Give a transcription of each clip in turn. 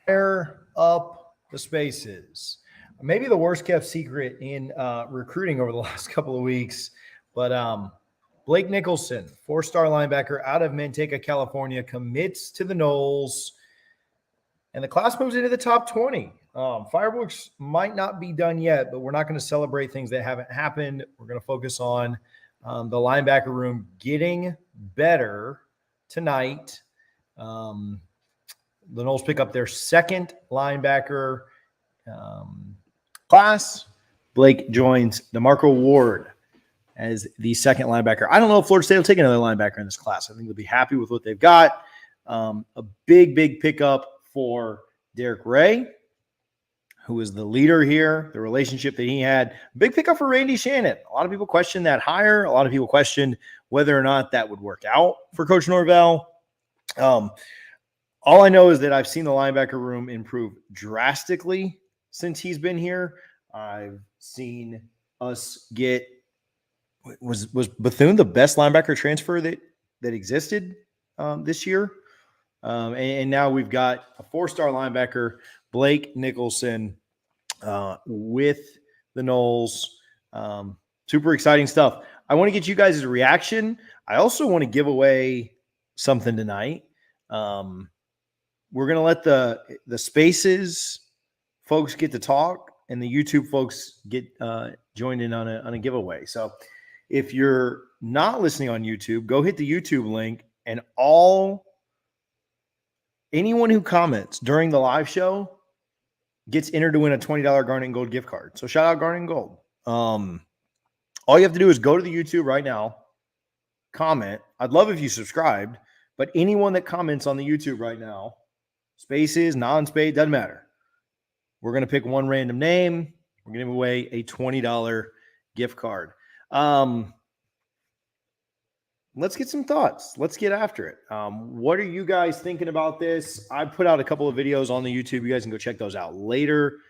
Fire up the spaces. Maybe the worst kept secret in recruiting over the last couple of weeks, but Blake Nicholson, 4-star linebacker out of Manteca, California, commits to the Noles, and the class moves into the top 20. Fireworks might not be done yet, but we're not going to celebrate things that haven't happened. We're going to focus on the linebacker room getting better tonight. The Noles pick up their second linebacker class. Blake joins DeMarco Ward as the second linebacker. I don't know if Florida State will take another linebacker in this class. I think they'll be happy with what they've got. A big pickup for Derek Ray, who is the leader here, the relationship that he had. Big pickup for Randy Shannon. A lot of people questioned that hire. A lot of people questioned whether or not that would work out for Coach Norvell. All I know is that I've seen the linebacker room improve drastically since he's been here. I've seen us get was Bethune the best linebacker transfer that existed this year, and now we've got a 4-star linebacker, Blake Nicholson, with the Noles. Super exciting stuff. I want to get you guys' reaction. I also want to give away something tonight. We're going to let the Spaces folks get to talk, and the YouTube folks get joined in on a giveaway. So if you're not listening on YouTube, go hit the YouTube link, and anyone who comments during the live show gets entered to win a $20 Garnet and Gold gift card. So shout out Garnet and Gold. All you have to do is go to the YouTube right now, comment. I'd love if you subscribed, but anyone that comments on the YouTube right now, Spaces, non-space, doesn't matter. We're going to pick one random name. We're going to give away a $20 gift card. Let's get some thoughts. Let's get after it. What are you guys thinking about this? I put out a couple of videos on the YouTube. You guys can go check those out later.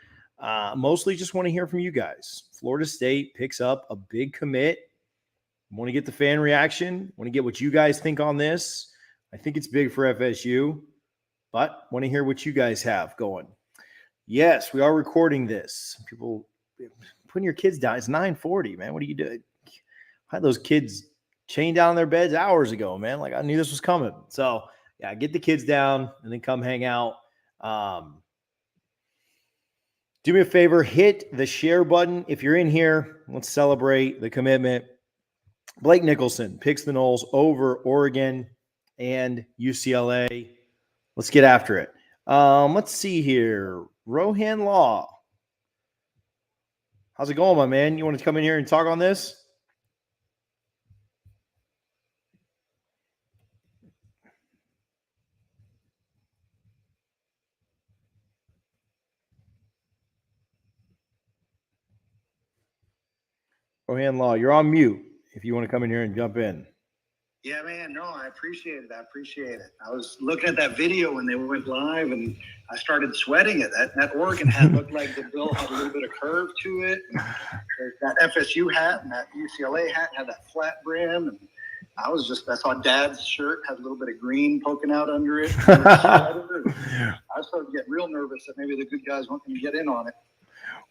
Mostly just want to hear from you guys. Florida State picks up a big commit. Want to get the fan reaction. Want to get what you guys think on this. I think it's big for FSU, but want to hear what you guys have going. Yes, we are recording this. People putting your kids down. It's 9:40, man. What are you doing? I had those kids chained down in their beds hours ago, man. Like, I knew this was coming. So, yeah, get the kids down and then come hang out. Do me a favor, hit the share button. If you're in here, let's celebrate the commitment. Blake Nicholson picks the Noles over Oregon and UCLA. Let's get after it. Let's see here. Rohan Law. How's it going, my man? You want to come in here and talk on this? Rohan Law, you're on mute if you want to come in here and jump in. Yeah, man. No, I appreciate it. I was looking at that video when they went live, and I started sweating it. That Oregon hat looked like the bill had a little bit of curve to it. And that FSU hat and that UCLA hat had that flat brim. And I saw Dad's shirt had a little bit of green poking out under it. I started getting real nervous that maybe the good guys weren't going to get in on it.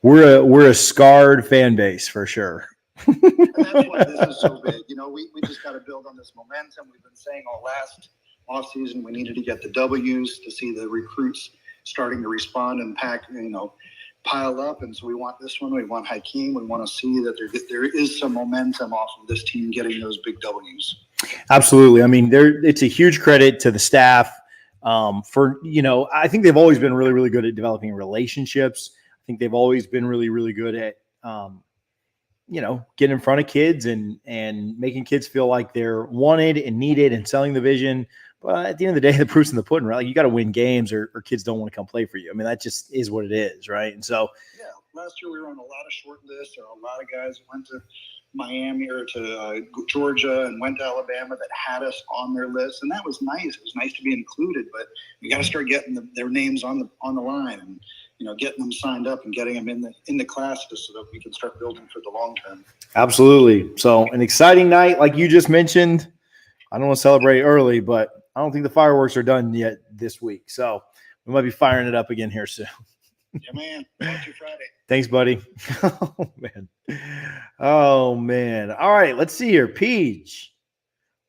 We're a scarred fan base for sure. And that's why this is so big. You know, we just got to build on this momentum. We've been saying all last offseason we needed to get the W's to see the recruits starting to respond and pile up. And so we want this one. We want Hakeem. We want to see that there is some momentum off of this team getting those big W's. Absolutely. I mean, it's a huge credit to the staff for, I think they've always been really, really good at developing relationships. I think they've always been really, really good at, getting in front of kids and making kids feel like they're wanted and needed and selling the vision. But at the end of the day, the proof's in the pudding, right? Like, you got to win games or kids don't want to come play for you. I mean, that just is what it is, right? And so, yeah, last year we were on a lot of short lists. There are a lot of guys who went to Miami or to Georgia and went to Alabama that had us on their list, and that was nice. It was nice to be included, but we got to start getting their names on the line and getting them signed up and getting them in the classes so that we can start building for the long term. Absolutely. So an exciting night, like you just mentioned. I don't want to celebrate early, but I don't think the fireworks are done yet this week. So We might be firing it up again here soon. Yeah, man. Talk to you Friday. Thanks, buddy. Oh, man. Oh, man. All right, let's see here. Peach.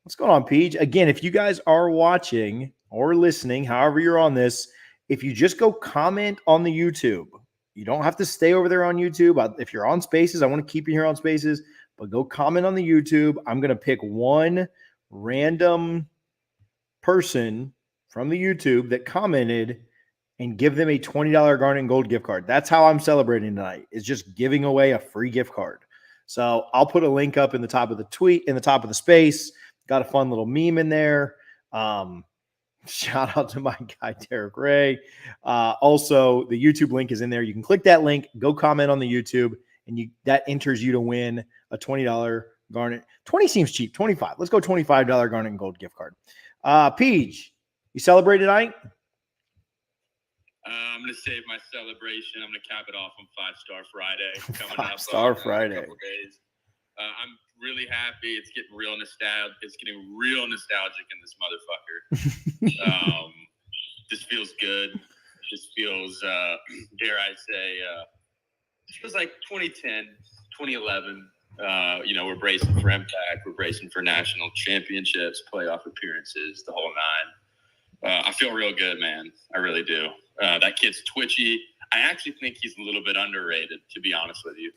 What's going on, Peach? Again, if you guys are watching or listening, however you're on this, if you just go comment on the YouTube, you don't have to stay over there on YouTube. If you're on Spaces, I want to keep you here on Spaces, but go comment on the YouTube. I'm going to pick one random person from the YouTube that commented and give them a $20 Garnet and Gold gift card. That's how I'm celebrating tonight, is just giving away a free gift card. So I'll put a link up in the top of the tweet, in the top of the space. Got a fun little meme in there. Shout out to my guy, Derek Ray. Also, the YouTube link is in there. You can click that link, go comment on the YouTube, and that enters you to win a $20 Garnet. 20 seems cheap. 25. Let's go $25 Garnet and Gold gift card. Peach, you celebrate tonight? I'm going to save my celebration. I'm going to cap it off on 5-Star Friday. Coming up 5-Star Friday. In a couple days. I'm really happy. It's getting real nostalgic. It's getting real nostalgic in this motherfucker. This feels good. This feels, dare I say, it feels like 2010, 2011. We're bracing for impact. We're bracing for national championships, playoff appearances, the whole nine. I feel real good, man. I really do. That kid's twitchy. I actually think he's a little bit underrated, to be honest with you.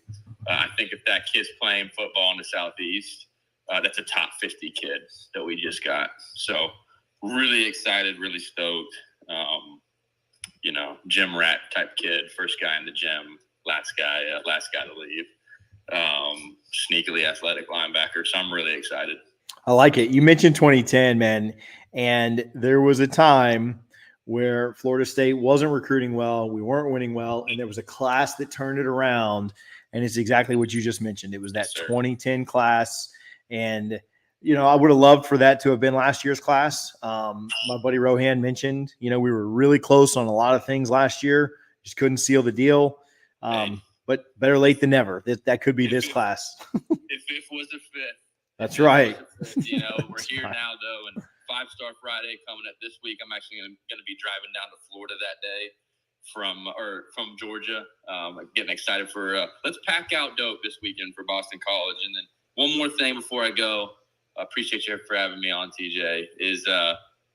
I think if that kid's playing football in the Southeast, that's a top 50 kid that we just got. So really excited, really stoked. Gym rat type kid, first guy in the gym, last guy to leave. Sneakily athletic linebacker. So I'm really excited. I like it. You mentioned 2010, man. And there was a time where Florida State wasn't recruiting well. We weren't winning well. And there was a class that turned it around. And it's exactly what you just mentioned. It was that 2010 class. And, I would have loved for that to have been last year's class. My buddy Rohan mentioned, we were really close on a lot of things last year. Just couldn't seal the deal. But better late than never. That could be this class. If it was a fifth. That's right. We're here now, though, and 5-Star Friday coming up this week. I'm actually going to be driving down to Florida that day from Georgia. Getting excited for let's pack out dope this weekend for Boston College. And then one more thing before I go, I appreciate you for having me on, TJ, is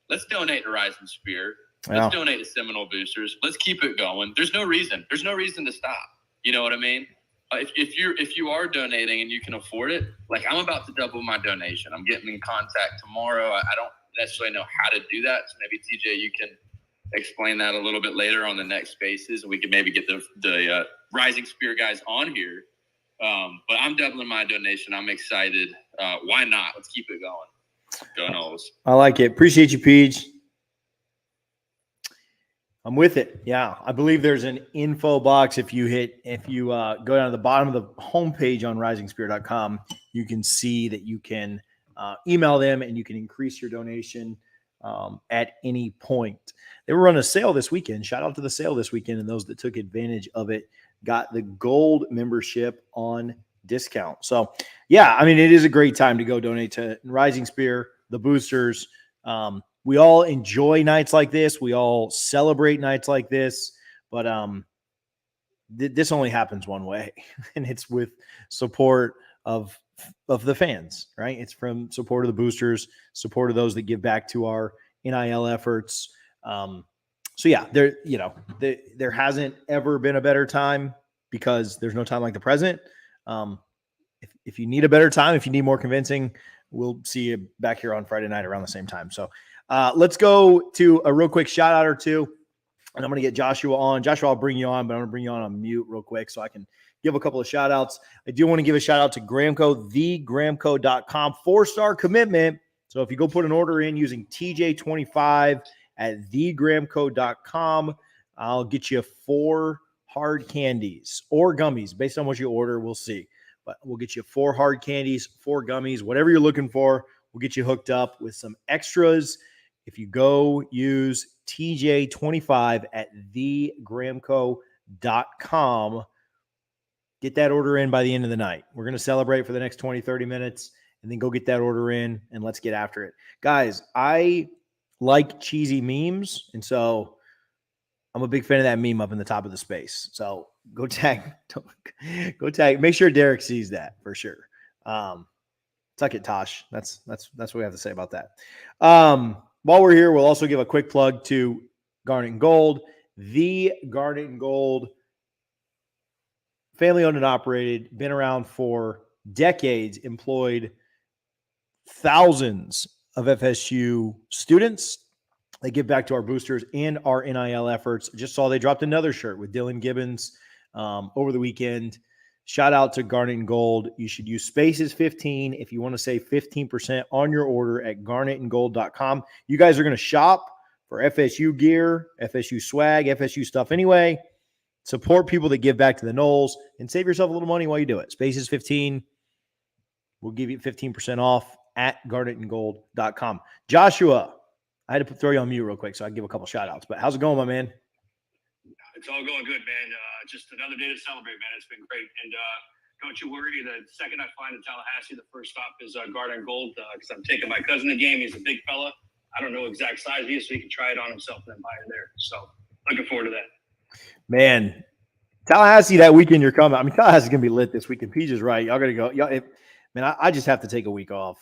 let's donate to Rising Spear. Let's donate to Seminole Boosters. Let's keep it going. There's no reason to stop. You know what I mean? If you are donating and you can afford it, like I'm about to double my donation. I'm getting in contact tomorrow. I don't necessarily know how to do that. So maybe TJ, you can explain that a little bit later on the next Spaces, and we can maybe get the Rising Spear guys on here. But I'm doubling my donation. I'm excited. Why not? Let's keep it going. Go Noles. I like it. Appreciate you, Peach. I'm with it. Yeah. I believe there's an info box. If you go down to the bottom of the homepage on risingspear.com, you can see that you can email them and you can increase your donation at any point. They were running a sale this weekend. Shout out to the sale this weekend, and those that took advantage of it got the gold membership on discount. So yeah, I mean, it is a great time to go donate to Rising Spear, the boosters. We all enjoy nights like this. We all celebrate nights like this, but this only happens one way, and it's with support of the fans, right? It's from support of the boosters, support of those that give back to our NIL efforts. So yeah, there hasn't ever been a better time, because there's no time like the present. If you need a better time, if you need more convincing, we'll see you back here on Friday night around the same time. So let's go to a real quick shout out or two, and I'm going to get Joshua on. Joshua, I'll bring you on, but I'm going to bring you on mute real quick so I can give a couple of shout outs. I do want to give a shout out to Gramco, thegramco.com, 4-star commitment. So if you go put an order in using TJ25 at thegramco.com, I'll get you 4 hard candies or gummies based on what you order. We'll see, but we'll get you 4 hard candies, 4 gummies, whatever you're looking for. We'll get you hooked up with some extras if you go use TJ25 at thegramco.com. Get that order in by the end of the night. We're going to celebrate for the next 20, 30 minutes, and then go get that order in, and let's get after it. Guys, I like cheesy memes, and so I'm a big fan of that meme up in the top of the space. So go tag. Make sure Derek sees that for sure. Tuck it, Tosh. That's what we have to say about that. While we're here, we'll also give a quick plug to Garnet and Gold. The Garnet and Gold, family owned and operated, been around for decades, employed thousands of FSU students. They give back to our boosters and our NIL efforts. Just saw they dropped another shirt with Dylan Gibbons over the weekend. Shout out to Garnet and Gold. You should use spaces 15 if you want to save 15% on your order at garnetandgold.com. You guys are going to shop for FSU gear, FSU swag, FSU stuff anyway. Support people that give back to the Noles and save yourself a little money while you do it. Spaces 15 will give you 15% off at garnetandgold.com. Joshua, I had to throw you on mute real quick so I can give a couple shout outs. But how's it going, my man? It's all going good, man. Just another day to celebrate, man. It's been great. And don't you worry. The second I find in Tallahassee, the first stop is Garnet and Gold because I'm taking my cousin to the game. He's a big fella. I don't know exact size he is, so he can try it on himself and then buy it there. So looking forward to that. Man, Tallahassee that weekend you're coming. I mean, Tallahassee's going to be lit this weekend. Peach is right. Y'all got to go. Man, I just have to take a week off.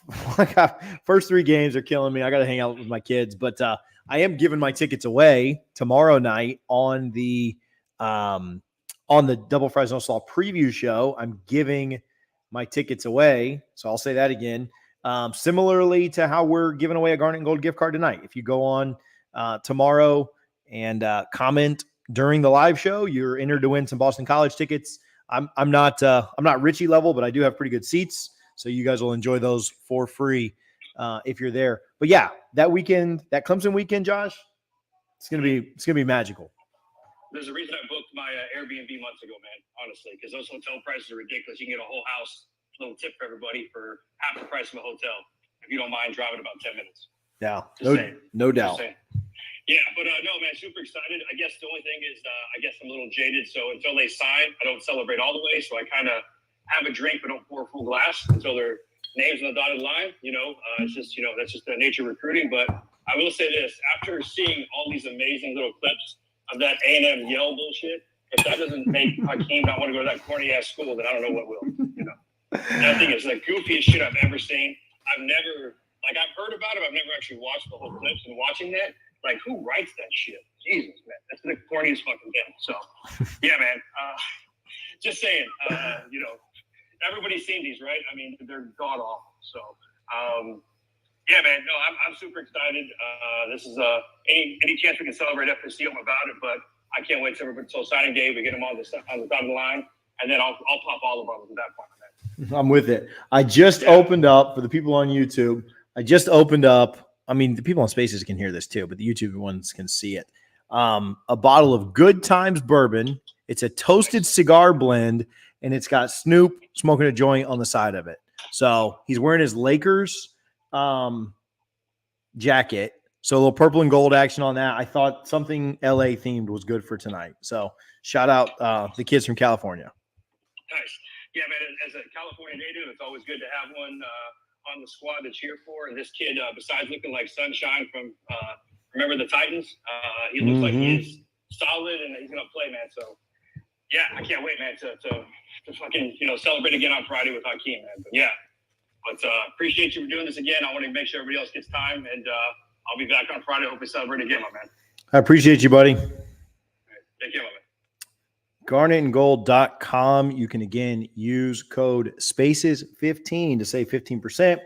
First 3 games are killing me. I got to hang out with my kids. But I am giving my tickets away tomorrow night on the Double Fries No Slaw preview show. I'm giving my tickets away. So I'll say that again. Similarly to how we're giving away a Garnet and Gold gift card tonight. If you go on tomorrow and comment during the live show, you're entered to win some Boston College tickets. I'm not Richie level, but I do have pretty good seats. So you guys will enjoy those for free if you're there. But yeah, that weekend, that Clemson weekend, Josh, it's gonna be magical. There's a reason I booked my Airbnb months ago, man. Honestly, because those hotel prices are ridiculous. You can get a whole house, little tip for everybody for half the price of a hotel if you don't mind driving about 10 minutes. Yeah, no no doubt. Yeah, but no, man, super excited. I guess the only thing is, I guess I'm a little jaded. So until they sign, I don't celebrate all the way. So I kind of have a drink, but don't pour a full glass until their names on the dotted line. It's just, that's just the nature of recruiting. But I will say this: after seeing all these amazing little clips of that A&M yell bullshit, if that doesn't make Hakeem not want to go to that corny ass school, then I don't know what will. And I think it's the goofiest shit I've ever seen. I've heard about it. I've never actually watched the whole clips. And watching that, like, who writes that shit? Jesus, man, that's the corniest fucking thing. So, yeah, man. Just saying, everybody's seen these, right? I mean, they're god awful. So, yeah, man. No, I'm super excited. This is any chance we can celebrate FSU, I'm about it. But I can't wait till signing day. We get them on the top of the line, and then I'll pop all of them at that point, man. I'm with it. I just opened up for the people on YouTube. I mean, the people on Spaces can hear this too, but the YouTube ones can see it. A bottle of Good Times bourbon. It's a toasted cigar blend, and it's got Snoop smoking a joint on the side of it. So he's wearing his Lakers jacket. So a little purple and gold action on that. I thought something LA themed was good for tonight. So shout out the kids from California. Nice. Yeah, man, as a California native, it's always good to have one on the squad to cheer for. And this kid, besides looking like Sunshine from Remember the Titans, he looks like he is solid and he's going to play, man. So, yeah, I can't wait, man, to fucking, celebrate again on Friday with Hakeem, man. But, yeah, appreciate you for doing this again. I want to make sure everybody else gets time, and I'll be back on Friday. Hope we celebrate again, my man. I appreciate you, buddy. All right. Take care, my man. garnetandgold.com. You can again use code SPACES15 to save 15%.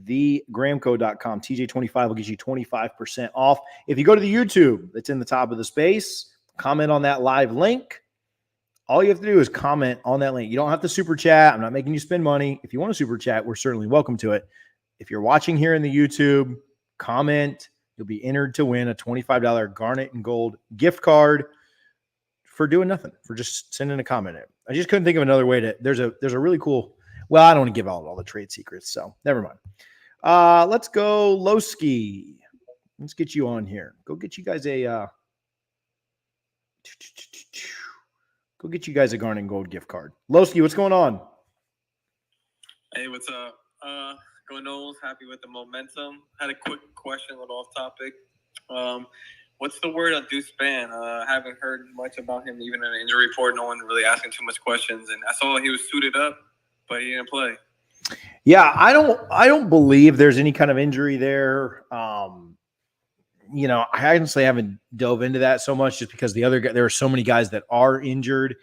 Thegramco.com. TJ25 will get you 25% off. If you go to the YouTube that's in the top of the space, comment on that live link. All you have to do is comment on that link. You don't have to super chat. I'm not making you spend money. If you want to super chat, we're certainly welcome to it. If you're watching here in the YouTube, comment. You'll be entered to win a $25 Garnet and Gold gift card for doing nothing, for just sending a comment in. I just couldn't think of another way to. There's a really cool. Well, I don't want to give out all the trade secrets, so never mind. Let's go, Lowski. Let's get you on here. Go get you guys a Garnet and Gold gift card. Lowski, what's going on? Hey, what's up? Go Noles. Happy with the momentum. Had a quick question, a little off topic. what's the word on Deuce Spann? I haven't heard much about him, even in the injury report. No one really asking too much questions. And I saw he was suited up, but he didn't play. Yeah, I don't believe there's any kind of injury there. I honestly haven't dove into that so much just because there are so many guys that are injured,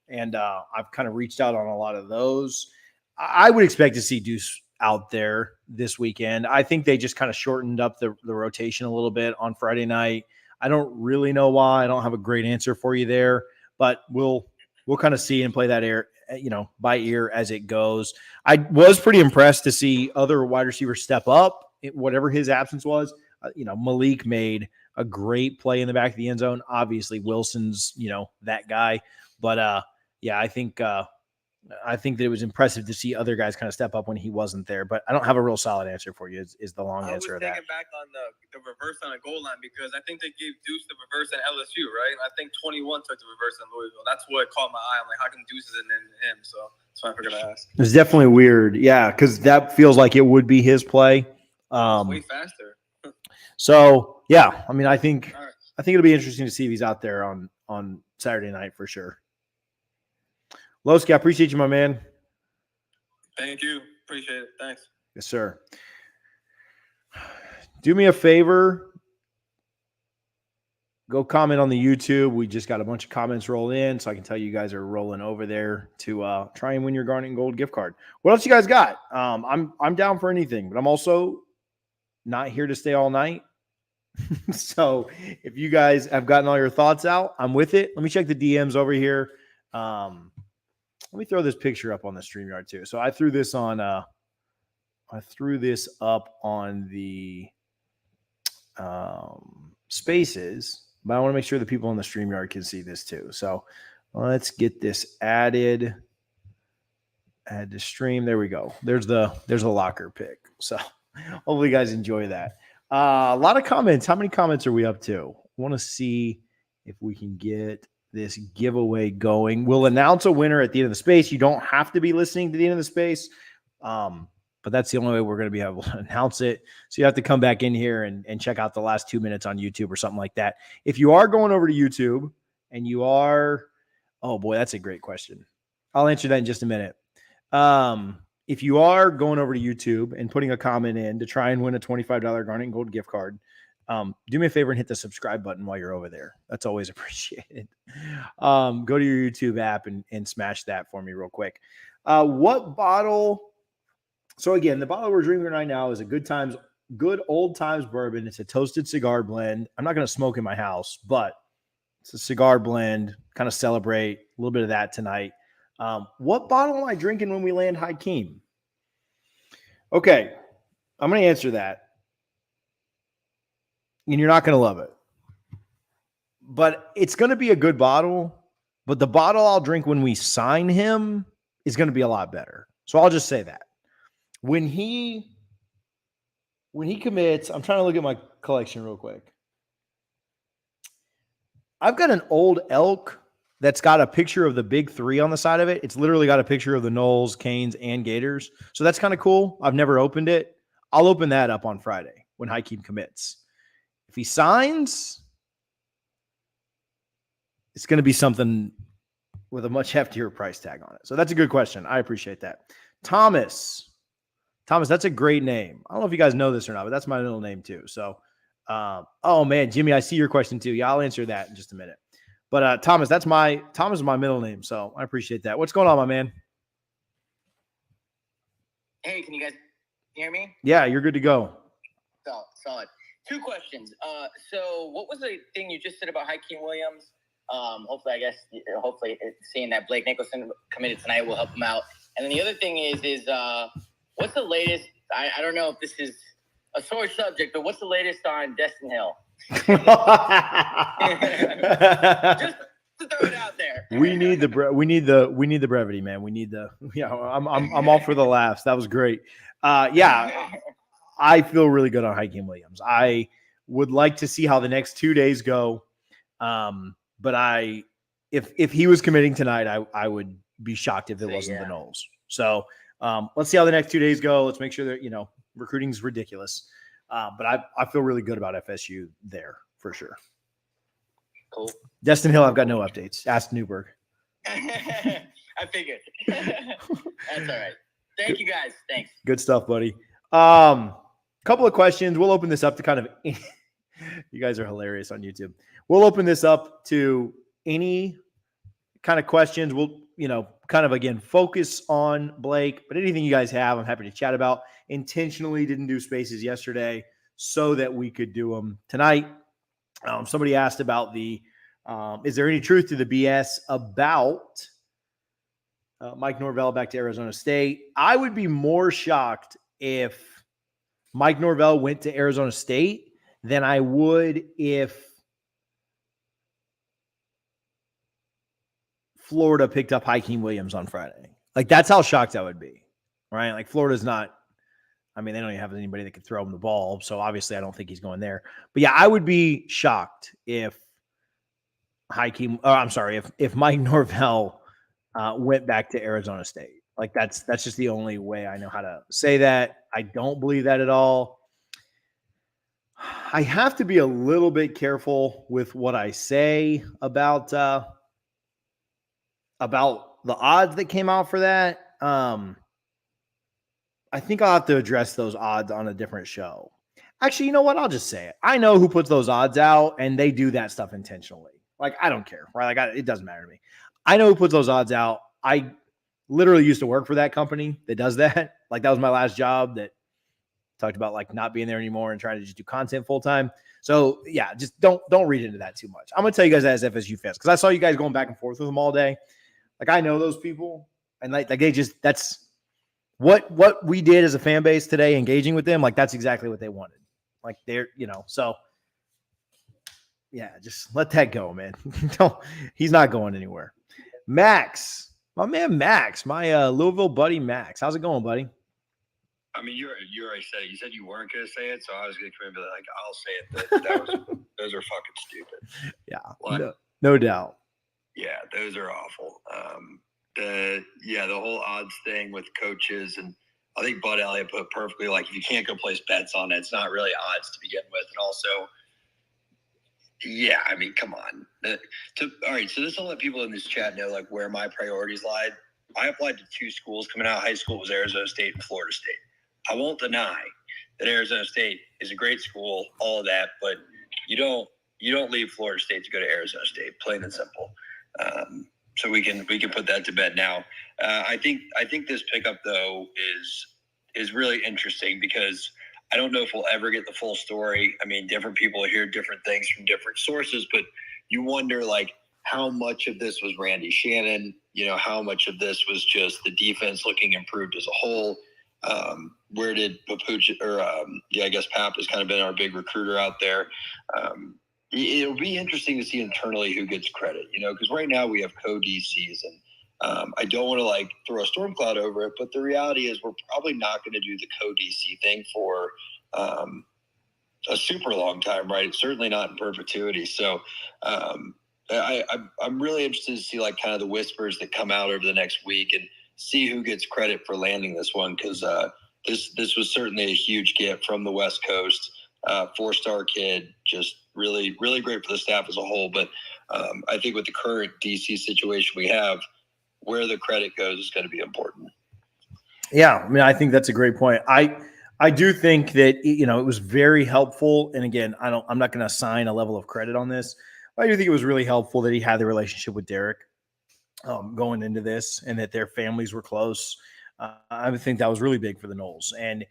and I've kind of reached out on a lot of those. I would expect to see Deuce out there this weekend. I think they just kind of shortened up the rotation a little bit on Friday night. I don't really know why. I don't have a great answer for you there, but we'll kind of see and play that by ear as it goes. I was pretty impressed to see other wide receivers step up, whatever his absence was. Malik made a great play in the back of the end zone. Obviously, Wilson's, that guy. But, I think that it was impressive to see other guys kind of step up when he wasn't there. But I don't have a real solid answer for you is the long answer of that. I was thinking back on the reverse on the goal line because I think they gave Deuce the reverse at LSU, right? I think 21 took the reverse in Louisville. That's what caught my eye. I'm like, how come Deuce isn't in him? So that's why I figured to ask. It's definitely weird. Yeah, because that feels like it would be his play. Way faster. So, yeah, I mean, I think it'll be interesting to see if he's out there on Saturday night for sure. Lowski, I appreciate you, my man. Thank you. Appreciate it. Thanks. Yes, sir. Do me a favor. Go comment on the YouTube. We just got a bunch of comments roll in, so I can tell you guys are rolling over there to try and win your Garnet and Gold gift card. What else you guys got? I'm down for anything, but I'm also not here to stay all night. So if you guys have gotten all your thoughts out, I'm with it. Let me check the DMs over here. Let me throw this picture up on the StreamYard too. So I threw this up on the Spaces, but I want to make sure the people on the StreamYard can see this too. So let's get this added. Add to stream. There we go. There's the locker pick. So hopefully you guys enjoy that. A lot of comments. How many comments are we up to? I want to see if we can get this giveaway going. We'll announce a winner at the end of the space. You don't have to be listening to the end of the space, but that's the only way we're going to be able to announce it. So you have to come back in here and check out the last 2 minutes on YouTube or something like that. If you are going over to YouTube and you are, oh boy, that's a great question. I'll answer that in just a minute. If you are going over to YouTube and putting a comment in to try and win a $25 Garnet and Gold gift card, do me a favor and hit the subscribe button while you're over there. That's always appreciated. Go to your YouTube app and smash that for me real quick. What bottle? So again, the bottle we're drinking right now is a good old times bourbon. It's a toasted cigar blend. I'm not going to smoke in my house, but it's a cigar blend, kind of celebrate a little bit of that tonight. What bottle am I drinking when we land Hakeem? Okay, I'm going to answer that. And you're not going to love it. But it's going to be a good bottle. But the bottle I'll drink when we sign him is going to be a lot better. So I'll just say that. When he commits, I'm trying to look at my collection real quick. I've got an old elk that's got a picture of the big three on the side of it. It's literally got a picture of the Noles, Canes, and Gators. So that's kind of cool. I've never opened it. I'll open that up on Friday when Hakeem commits. If he signs, it's going to be something with a much heftier price tag on it. So that's a good question. I appreciate that. Thomas, that's a great name. I don't know if you guys know this or not, but that's my middle name too. So, oh man, Jimmy, I see your question too. Yeah, I'll answer that in just a minute. But Thomas is my middle name, so I appreciate that. What's going on, my man? Hey, can you guys hear me? Yeah, you're good to go. Solid. 2 questions. So what was the thing you just said about Hakeem Williams? Hopefully seeing that Blake Nicholson committed tonight will help him out. And then the other thing is what's the latest? I don't know if this is a sore subject, but what's the latest on Destin Hill? Just to throw it out there. We need the brevity, man. I'm all for the laughs. That was great. I feel really good on Hakeem Williams. I would like to see how the next 2 days go. But if he was committing tonight, I would be shocked if it wasn't the Noles. So let's see how the next 2 days go. Let's make sure that, recruiting's ridiculous. But I feel really good about FSU there for sure. Cool. Destin Hill, I've got no updates. Ask Newberg. I figured. That's all right. Thank you guys. Thanks. Good stuff, buddy. Couple of questions. We'll open this up to kind of you guys are hilarious on YouTube. We'll open this up to any kind of questions. We'll, kind of again focus on Blake, but anything you guys have, I'm happy to chat about. Intentionally didn't do spaces yesterday so that we could do them tonight. Somebody asked about is there any truth to the BS about Mike Norvell back to Arizona State? I would be more shocked if Mike Norvell went to Arizona State than I would if Florida picked up Hakeem Williams on Friday. Like, that's how shocked I would be, right? Like, Florida's not, they don't even have anybody that could throw him the ball. So obviously I don't think he's going there. But yeah, I would be shocked if if Mike Norvell went back to Arizona State. Like, that's just the only way I know how to say that. I don't believe that at all. I have to be a little bit careful with what I say about the odds that came out for that. I think I'll have to address those odds on a different show. Actually, you know what? I'll just say it. I know who puts those odds out, and they do that stuff intentionally. Like, I don't care, right? Like, it doesn't matter to me. I know who puts those odds out. I literally used to work for that company that does that. Like, that was my last job that talked about like not being there anymore and trying to just do content full time. So yeah, just don't read into that too much. I'm going to tell you guys that as FSU fans, because I saw you guys going back and forth with them all day. Like, I know those people, and like they just, that's what we did as a fan base today, engaging with them. Like, that's exactly what they wanted. Like, they're, so yeah, just let that go, man. He's not going anywhere. Max, my man, Max, my Louisville buddy, Max. How's it going, buddy? I mean, you already said it. You said you weren't going to say it, so I was going to come in and be like, I'll say it. Those are fucking stupid. Yeah, no doubt. Yeah, those are awful. The whole odds thing with coaches, and I think Bud Elliott put perfectly, like, if you can't go place bets on it, it's not really odds to begin with. And also, yeah, I mean, come on. All right, so this will let people in this chat know, like, where my priorities lied. I applied to 2 schools coming out of high school. It was Arizona State and Florida State. I won't deny that Arizona State is a great school, all of that, but you don't leave Florida State to go to Arizona State, plain and simple. So we can put that to bed now. I think this pickup though is really interesting because I don't know if we'll ever get the full story. I mean, different people hear different things from different sources, but you wonder like how much of this was Randy Shannon, how much of this was just the defense looking improved as a whole. Where did Papuch I guess Pap has kind of been our big recruiter out there. It'll be interesting to see internally who gets credit, because right now we have co-DCs and I don't want to like throw a storm cloud over it, but the reality is we're probably not going to do the co-DC thing for a super long time, right? It's certainly not in perpetuity. So I'm really interested to see like kind of the whispers that come out over the next week and see who gets credit for landing this one, because this was certainly a huge get from the West Coast. 4-star kid, just really, really great for the staff as a whole. But I think with the current DC situation we have, where the credit goes is going to be important. Yeah, I mean, I think that's a great point. I do think that it was very helpful. And again, I'm not going to assign a level of credit on this, but I do think it was really helpful that he had the relationship with Derek going into this, and that their families were close. I think that was really big for the Noles. And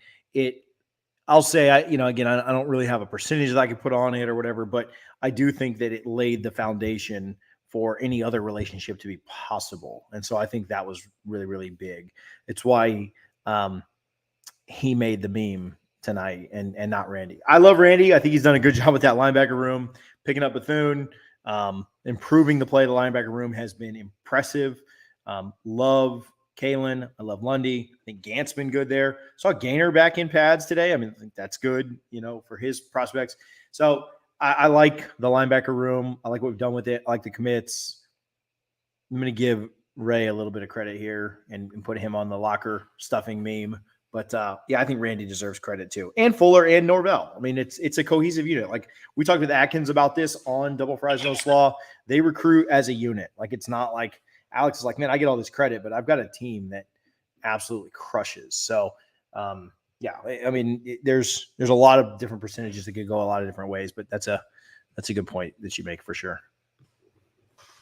I'll say, I don't really have a percentage that I could put on it or whatever, but I do think that it laid the foundation for any other relationship to be possible. And so I think that was really, really big. It's why he made the meme tonight and not Randy. I love Randy. I think he's done a good job with that linebacker room, picking up Bethune, improving the play of the linebacker room has been impressive. Love Kalen. I love Lundy. I think Gant's been good there. Saw Gainer back in pads today. I mean, I think that's good, for his prospects. So I like the linebacker room. I like what we've done with it. I like the commits. I'm going to give Ray a little bit of credit here and put him on the locker stuffing meme. But yeah, I think Randy deserves credit too, and Fuller and Norvell. I mean, it's a cohesive unit. Like we talked with Atkins about this on Double Fries No Slaw. They recruit as a unit. Like it's not like Alex is like, man, I get all this credit, but I've got a team that absolutely crushes. So yeah, I mean, there's a lot of different percentages that could go a lot of different ways, but that's a good point that you make for sure.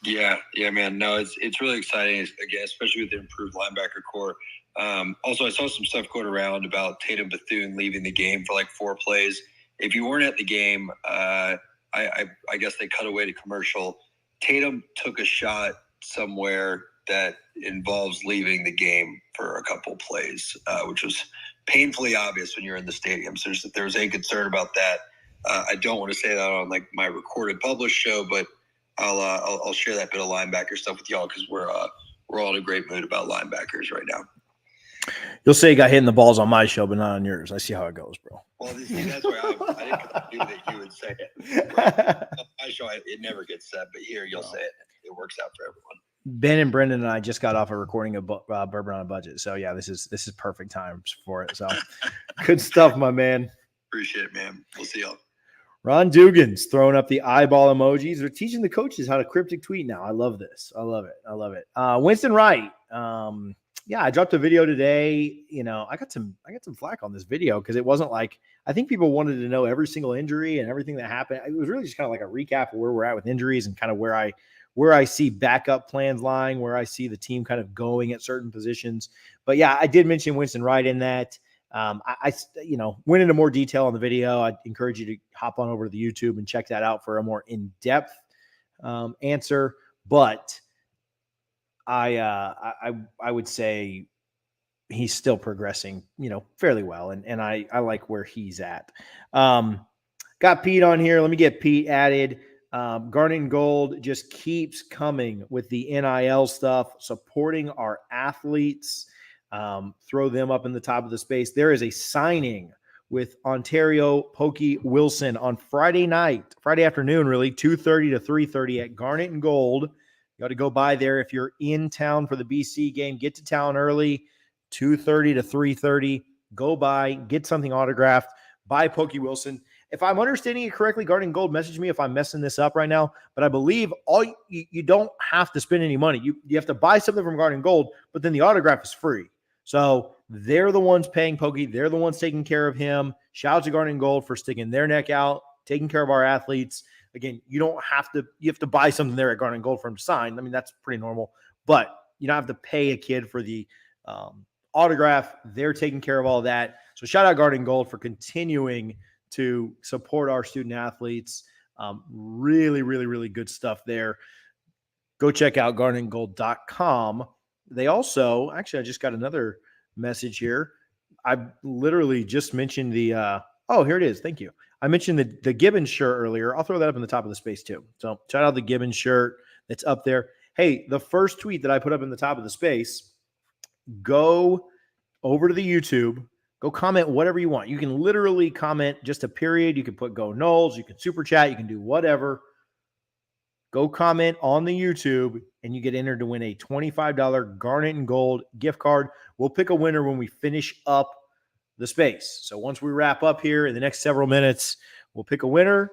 Yeah, man. No, it's really exciting, again, especially with the improved linebacker core. Also, I saw some stuff going around about Tatum Bethune leaving the game for like 4 plays. If you weren't at the game, I guess they cut away to commercial. Tatum took a shot somewhere that involves leaving the game for a couple plays, which was painfully obvious when you're in the stadium. So if there was any concern about that, I don't want to say that on like my recorded published show, but I'll share that bit of linebacker stuff with y'all because we're all in a great mood about linebackers right now. You'll say you got hitting the balls on my show, but not on yours. I see how it goes, bro. Well, that's why I didn't do that you would say it. Right? On my show, it never gets said, but here you'll say it. It works out for everyone. Ben and Brendan and I just got off a recording of Bourbon on a Budget. So yeah, this is perfect times for it. So good stuff, my man. Appreciate it, man. We'll see y'all. Ron Dugan's throwing up the eyeball emojis. They're teaching the coaches how to cryptic tweet now. I love this. I love it. Winston Wright. Yeah, I dropped a video today. You know, I got some flack on this video because it wasn't like, I think people wanted to know every single injury and everything that happened. It was really just kind of like a recap of where we're at with injuries and kind of where I see backup plans lying, where I see the team kind of going at certain positions. But yeah, I did mention Winston Wright in that. I went into more detail on the video. I'd encourage you to hop on over to the YouTube and check that out for a more in-depth answer. But I would say he's still progressing, fairly well. And I like where he's at. Got Pete on here. Let me get Pete added. Garnet and Gold just keeps coming with the NIL stuff, supporting our athletes. Throw them up in the top of the space. There is a signing with Ontario Pokey Wilson on Friday afternoon, really, 2:30 to 3:30 at Garnet and Gold. You got to go by there if you're in town for the BC game. Get to town early, 2:30 to 3:30. Go by, get something autographed by Pokey Wilson. If I'm understanding it correctly, Garnet and Gold, message me if I'm messing this up right now. But I believe you don't have to spend any money. You have to buy something from Garnet and Gold, but then the autograph is free. So they're the ones paying Pokey. They're the ones taking care of him. Shout out to Garnet and Gold for sticking their neck out, taking care of our athletes. Again, you have to buy something there at Garnet and Gold for him to sign. I mean, that's pretty normal, but you don't have to pay a kid for the autograph. They're taking care of all of that. So shout out Garnet and Gold for continuing to support our student athletes. Really, really, really good stuff there. Go check out garnetandgold.com. They also, actually, I just got another message here. I literally just mentioned here it is. Thank you. I mentioned the Gibbons shirt earlier. I'll throw that up in the top of the space too. So shout out the Gibbons shirt that's up there. Hey, the first tweet that I put up in the top of the space, go over to the YouTube, go comment whatever you want. You can literally comment just a period. You can put go Noles. You can super chat. You can do whatever. Go comment on the YouTube, and you get entered to win a $25 Garnet and Gold gift card. We'll pick a winner when we finish up the space. So once we wrap up here in the next several minutes, we'll pick a winner,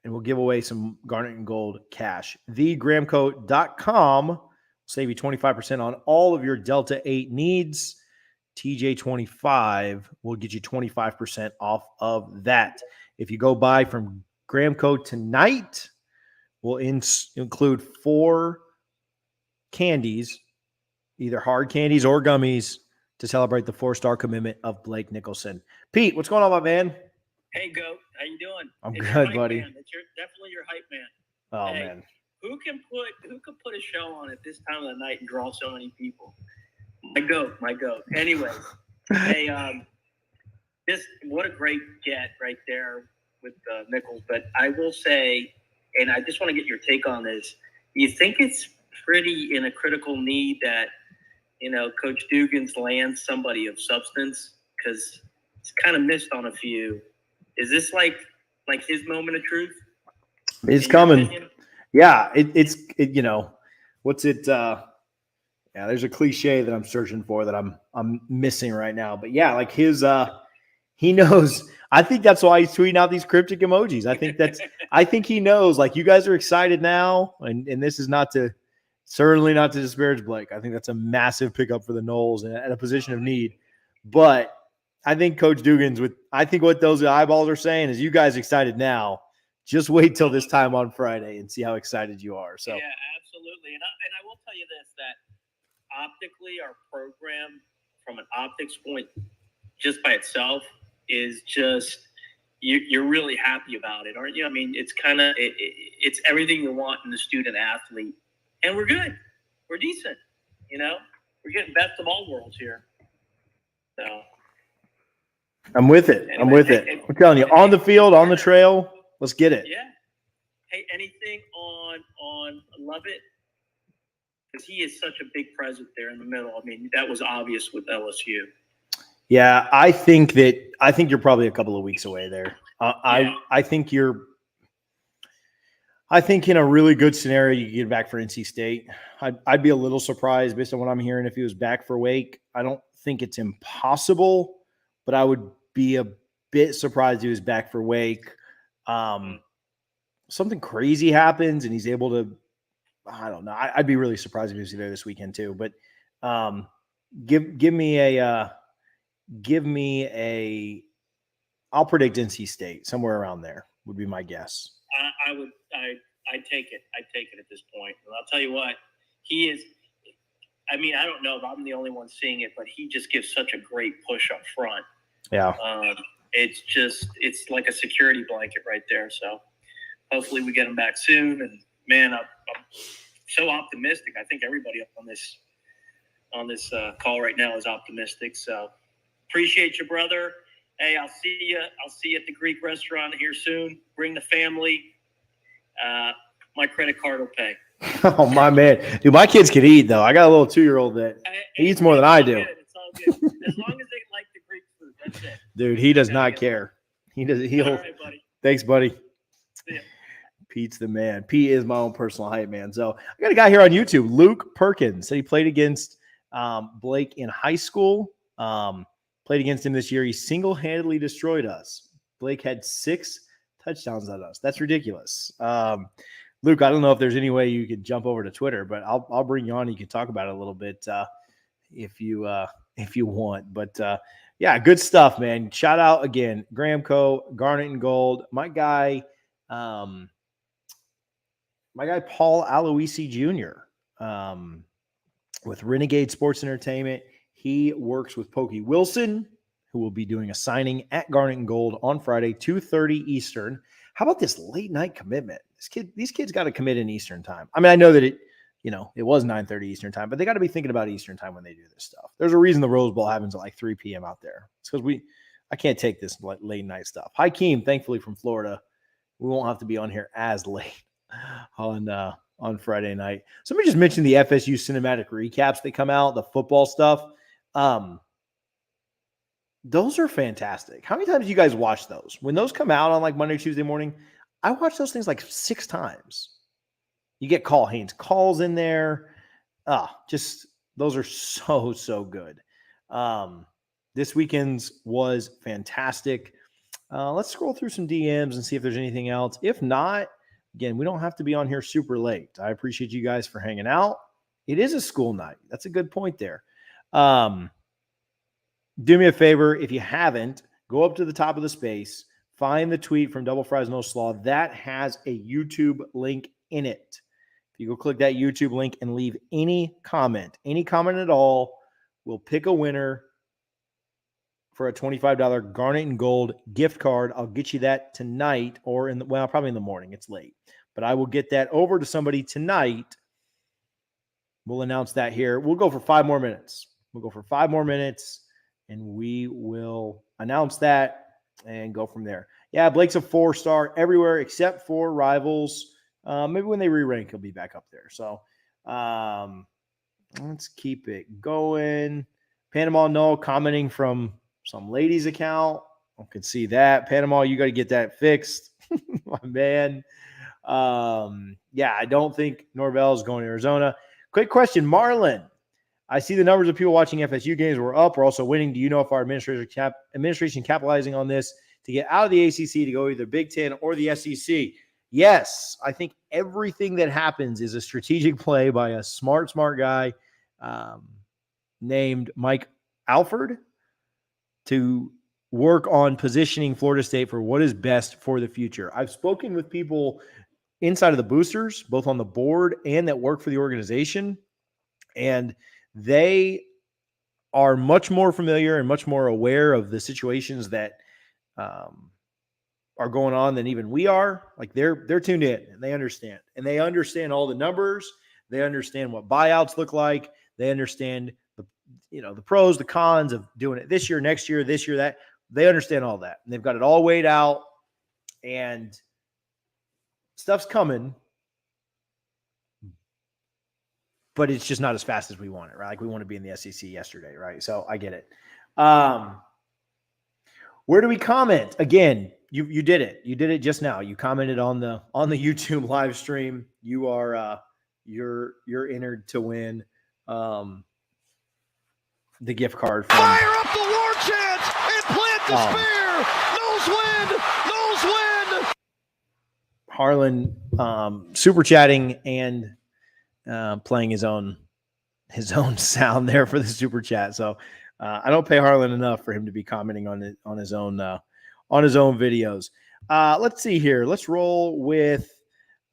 and we'll give away some Garnet and Gold cash. TheGramCoat.com will save you 25% on all of your Delta 8 needs. TJ25 will get you 25% off of that. If you go buy from Gramco tonight, will include 4 candies, either hard candies or gummies, to celebrate the 4-star commitment of Blake Nicholson. Pete, what's going on, my man? Hey, Goat. How you doing? I'm It's good, your buddy. Man. It's definitely your hype man. Oh, Hey. man. Who can put a show on at this time of the night and draw so many people? My goat. Anyways, hey, what a great get right there with Nichols. But I will say, and I just want to get your take on this. Do you think it's pretty in a critical need that, Coach Dugan's lands somebody of substance? Because it's kind of missed on a few. Is this like his moment of truth? It's coming. Yeah, it's what's it? Yeah, there's a cliche that I'm searching for that I'm missing right now. But yeah, like his he knows. I think that's why he's tweeting out these cryptic emojis. I think he knows, like, you guys are excited now, and this is certainly not to disparage Blake. I think that's a massive pickup for the Noles and at a position of need. But I think Coach Dugan's I think what those eyeballs are saying is, you guys excited now. Just wait till this time on Friday and see how excited you are. So yeah, absolutely. And I will tell you this, that optically, our program from an optics point, just by itself, is just you're really happy about it, aren't you? I mean, it's kind of it's everything you want in the student athlete, and we're good. We're decent. We're getting best of all worlds here. So I'm with it. Anyway, I'm with it. I'm telling you, on the field, on the trail, let's get it. Yeah. Hey, anything on Lovett? Because he is such a big presence there in the middle. I mean, that was obvious with LSU. Yeah, I think you're probably a couple of weeks away there. I think in a really good scenario, you get back for NC State. I'd be a little surprised based on what I'm hearing if he was back for Wake. I don't think it's impossible, but I would be a bit surprised if he was back for Wake. Something crazy happens and he's able to, I don't know. I'd be really surprised if he was there this weekend too. But give me a. I'll predict NC State somewhere around there would be my guess. I'd take it. I'd take it at this point. And I'll tell you what, he is. I mean, I don't know if I'm the only one seeing it, but he just gives such a great push up front. Yeah. It's like a security blanket right there. So hopefully we get him back soon. And man, I'm so optimistic. I think everybody on this call right now is optimistic. So appreciate you, brother. Hey, I'll see you at the Greek restaurant here soon. Bring the family. My credit card will pay. Oh, my man. Dude, my kids can eat, though. I got a little 2-year-old that eats more than I do. It's all good. As long as they like the Greek food, that's it. Dude, he does not care. All right, buddy. Thanks, buddy. See ya. Pete's the man. Pete is my own personal hype man. So I got a guy here on YouTube, Luke Perkins. Said he played against Blake in high school. Played against him this year. He single-handedly destroyed us. Blake had 6 touchdowns on us. That's ridiculous. Luke, I don't know if there's any way you could jump over to Twitter, but I'll bring you on. You can talk about it a little bit if you want. But yeah, good stuff, man. Shout out again, Gramco, Garnet and Gold. My guy Paul Aloisi Jr. With Renegade Sports Entertainment. He works with Pokey Wilson, who will be doing a signing at Garnet and Gold on Friday, 2:30 Eastern. How about this late night commitment? These kids got to commit in Eastern time. I mean, I know that it was 9:30 Eastern time, but they got to be thinking about Eastern time when they do this stuff. There's a reason the Rose Bowl happens at like 3 p.m. out there. It's because I can't take this late night stuff. Hi, Keem, thankfully from Florida. We won't have to be on here as late on Friday night. Somebody just mentioned the FSU cinematic recaps that come out, the football stuff. Those are fantastic. How many times do you guys watch those? When those come out on like Monday, Tuesday morning, I watch those things like 6 times. You get Call Haynes calls in there. Those are so good. This weekend's was fantastic. Let's scroll through some DMs and see if there's anything else. If not, again, we don't have to be on here super late. I appreciate you guys for hanging out. It is a school night. That's a good point there. Do me a favor. If you haven't, go up to the top of the space, find the tweet from Double Fries No Slaw. That has a YouTube link in it. If you go click that YouTube link and leave any comment at all, we'll pick a winner for a $25 Garnet and Gold gift card. I'll get you that tonight or probably in the morning. It's late, but I will get that over to somebody tonight. We'll announce that here. We'll go for 5 more minutes. And we will announce that and go from there. Yeah, Blake's a 4-star everywhere except for Rivals. Maybe when they re-rank, he'll be back up there. So let's keep it going. Panama No commenting from some lady's account. I can see that. Panama, you got to get that fixed. My man. Yeah, I don't think Norvell is going to Arizona. Quick question, Marlon. I see the numbers of people watching FSU games were up. We're also winning. Do you know if our administration capitalizing on this to get out of the ACC to go either Big Ten or the SEC? Yes, I think everything that happens is a strategic play by a smart guy named Mike Alford to work on positioning Florida State for what is best for the future. I've spoken with people inside of the boosters, both on the board and that work for the organization, and they are much more familiar and much more aware of the situations that are going on than even we are. Like they're tuned in and they understand all the numbers. They understand what buyouts look like. They understand the pros, the cons of doing it this year, next year, this year, that. They understand all that. And they've got it all weighed out, and stuff's coming, but it's just not as fast as we want it, right? Like we want to be in the SEC yesterday, right? So I get it. Where do we comment? Again, you did it. You did it just now. You commented on the YouTube live stream. You are you're entered to win the gift card from Fire up the Warchant and plant the spear. Noles win. Harlan super chatting and playing his own sound there for the super chat. So I don't pay Harlan enough for him to be commenting on his own videos. Let's see here. Let's roll with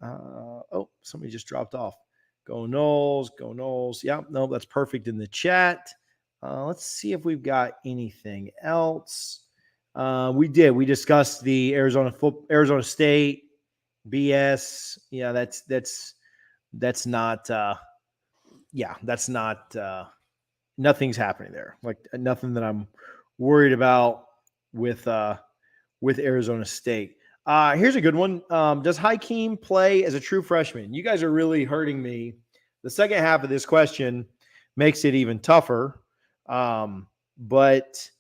somebody just dropped off. Go Noles. Yeah, no, that's perfect in the chat. Let's see if we've got anything else. We discussed the Arizona State BS. Yeah, that's not nothing's happening there. Like nothing that I'm worried about with Arizona State. Here's a good one. Does Hakeem play as a true freshman? You guys are really hurting me. The second half of this question makes it even tougher. But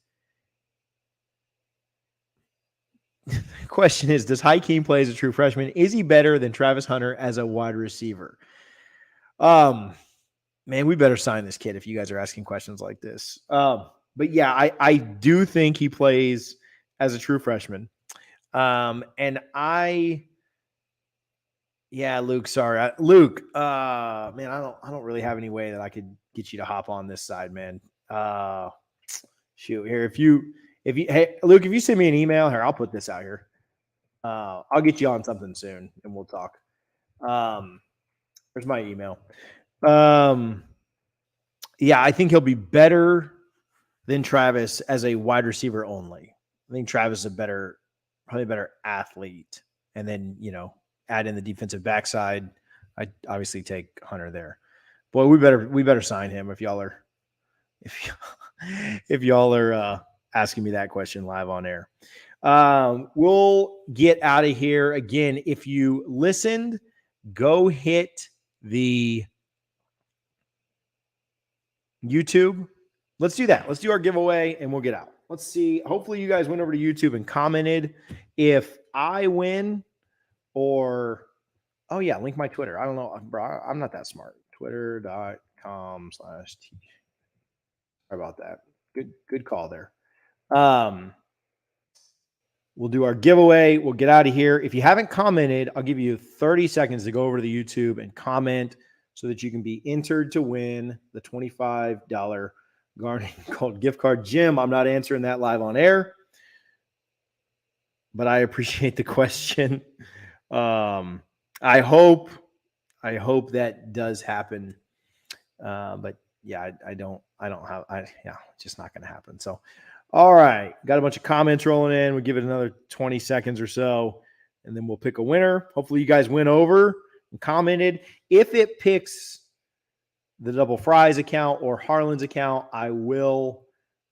the question is, does Hakeem play as a true freshman? Is he better than Travis Hunter as a wide receiver? Man, we better sign this kid if you guys are asking questions like this. But yeah, I do think he plays as a true freshman. Luke, sorry. Luke, man, I don't really have any way that I could get you to hop on this side, man. Shoot here. Hey, Luke, if you send me an email here, I'll put this out here. I'll get you on something soon and we'll talk. Where's my email? Yeah, I think he'll be better than Travis as a wide receiver only. I think Travis is probably a better athlete. And then, add in the defensive backside. I obviously take Hunter there. Boy, we better sign him if y'all are asking me that question live on air. We'll get out of here. Again, if you listened, go hit the YouTube. Let's do that. Let's do our giveaway and we'll get out. Let's see. Hopefully you guys went over to YouTube and commented. If I win or, link my Twitter. I don't know, bro. I'm not that smart. Twitter.com/. Sorry about that. Good call there. We'll do our giveaway. We'll get out of here. If you haven't commented, I'll give you 30 seconds to go over to the YouTube and comment so that you can be entered to win the $25 Garnet Gold gift card. Jim, I'm not answering that live on air, but I appreciate the question. I hope that does happen. But yeah, it's just not going to happen. So, all right. Got a bunch of comments rolling in. We'll give it another 20 seconds or so, and then we'll pick a winner. Hopefully you guys went over and commented. If it picks the Double Fries account or Harlan's account, I will,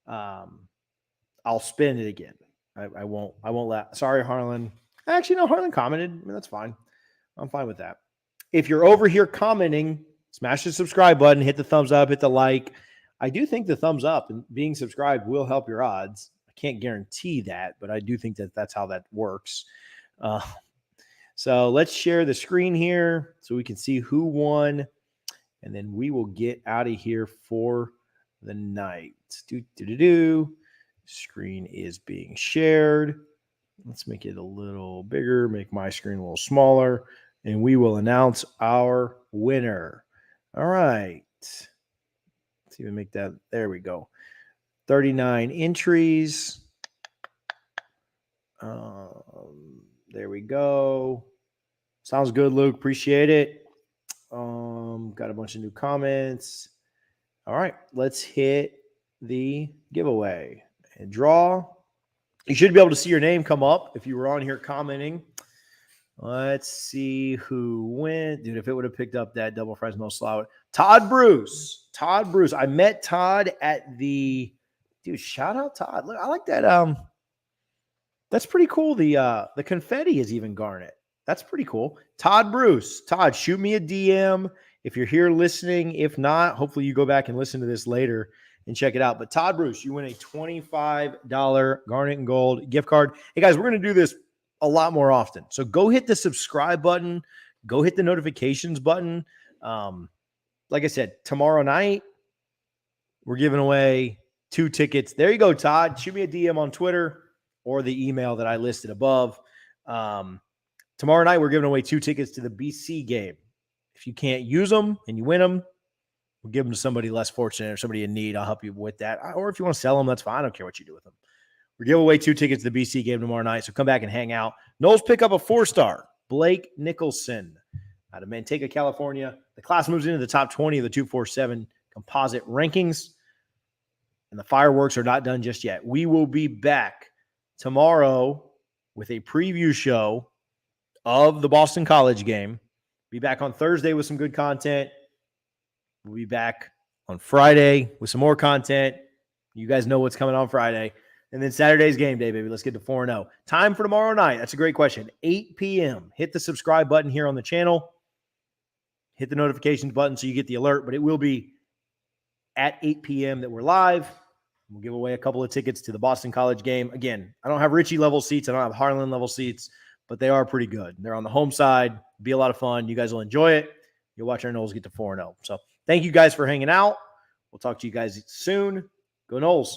I'll spin it again. I won't let, sorry, Harlan. Actually, no, Harlan commented. I mean, that's fine. I'm fine with that. If you're over here commenting, smash the subscribe button, hit the thumbs up, hit the like. I do think the thumbs up and being subscribed will help your odds. I can't guarantee that, but I do think that that's how that works. So let's share the screen here so we can see who won and then we will get out of here for the night. Screen is being shared. Let's make it a little bigger, make my screen a little smaller, and we will announce our winner. All right. Let's even make that. There we go. 39 entries. There we go. Sounds good, Luke. Appreciate it. Got a bunch of new comments. All right, let's hit the giveaway and draw. You should be able to see your name come up if you were on here commenting. Let's see who went. Dude, if it would have picked up that double fries no slaw. Todd Bruce. Todd Bruce. I met Todd at the dude. Shout out Todd. Look, I like that. That's pretty cool. The confetti is even garnet. That's pretty cool. Todd Bruce. Todd, shoot me a DM if you're here listening. If not, hopefully you go back and listen to this later and check it out. But Todd Bruce, you win a $25 Garnet and Gold gift card. Hey guys, we're going to do this a lot more often. So go hit the subscribe button. Go hit the notifications button. Like I said, tomorrow night, we're giving away 2 tickets. There you go, Todd. Shoot me a DM on Twitter or the email that I listed above. Tomorrow night, we're giving away 2 tickets to the BC game. If you can't use them and you win them, we'll give them to somebody less fortunate or somebody in need. I'll help you with that. Or if you want to sell them, that's fine. I don't care what you do with them. We're giving away 2 tickets to the BC game tomorrow night, so come back and hang out. Noles pick up a 4-star, Blake Nicholson, out of Manteca, California. The class moves into the top 20 of the 247 composite rankings, and the fireworks are not done just yet. We will be back tomorrow with a preview show of the Boston College game. Be back on Thursday with some good content. We'll be back on Friday with some more content. You guys know what's coming on Friday. And then Saturday's game day, baby. Let's get to 4-0. Time for tomorrow night. That's a great question. 8 p.m. Hit the subscribe button here on the channel. Hit the notifications button so you get the alert. But it will be at 8 p.m. that we're live. We'll give away a couple of tickets to the Boston College game. Again, I don't have Richie level seats. I don't have Harlan level seats, but they are pretty good. They're on the home side. Be a lot of fun. You guys will enjoy it. You'll watch our Noles get to 4-0. So thank you guys for hanging out. We'll talk to you guys soon. Go Noles.